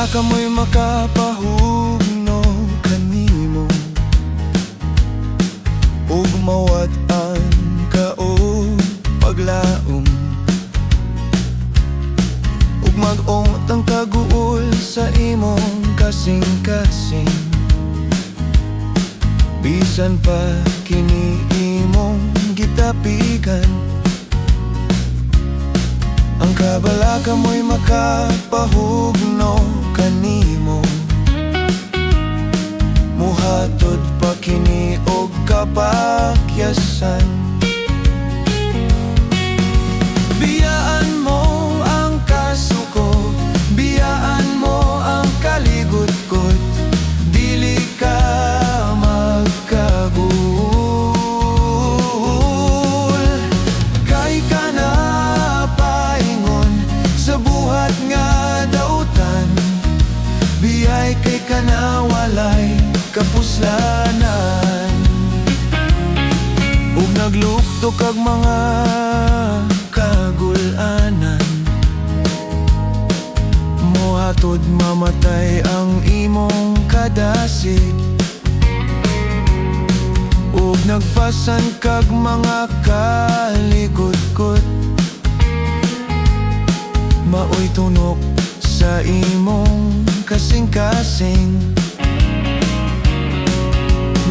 Kabala ka mo'y makapahugno kanimo, ug mawat-an ka o paglaom, ug mag-ong ang kaguol sa imong kasing-kasing. Bisan pa kini imong gitapikan, ang kabala ka mo'y makapahugno kanimo, muhatod pa kini og kapakyasan. Biyaan mo ang kasuko, biyaan mo ang kaligod-god, dili ka magkagul. Kay ka na paingon sa buhat nga dautan, biyay kay ka na walay kapuslanan, ug naglukto kag mga kagulanan, mohatod mamatay ang imong kadasig, ug nagpasan kag mga kaligod-god, maoy tunok sa imong kasing-kasing.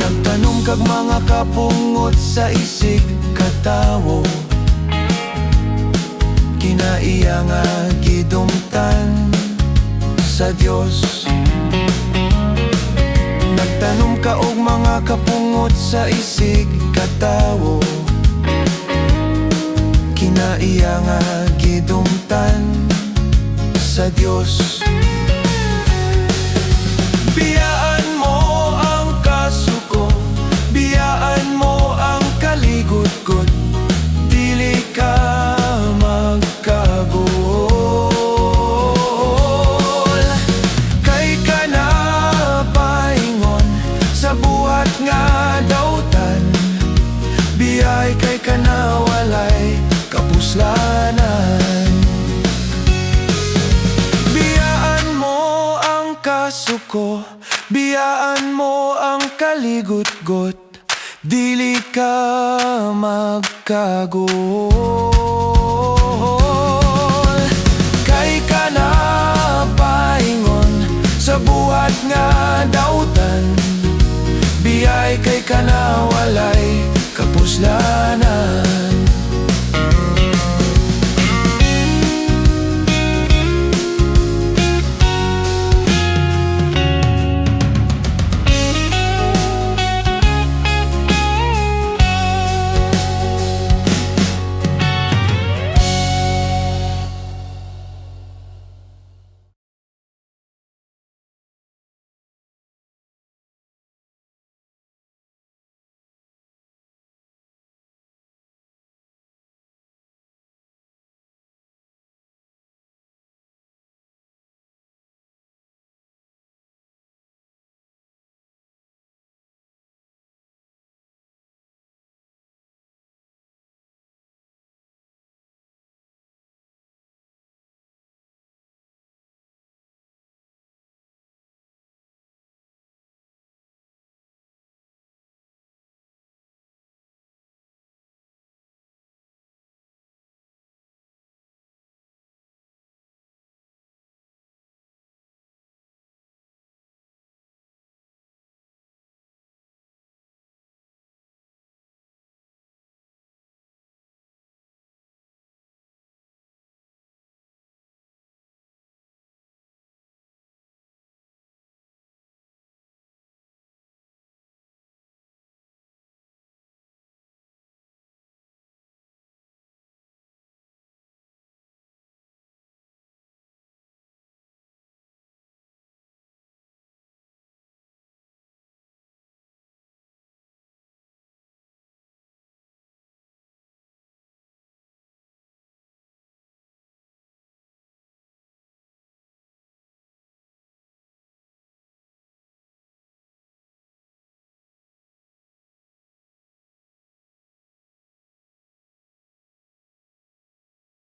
Nagtanom kag mga kapungot sa isig katawo, kinaiya nga gidumtan sa Dios. Nagtanom ka og mga kapungot sa isig katawo, kinaiya nga gidumtan sa Dios. Biyaan mo ang kasuko, biyaan mo ang kaligod-god, dili ka magkagul. Kay ka na paingon sa buhat nga dautan, biyay kay ka na walay kapuslanan. Biyaan mo ang kasuko, biyaan mo ang kaligod-god, dili ka magkagul. Kay ka na paingon sa buhat nga dautan, biyay kay ka na walay kapuslanan.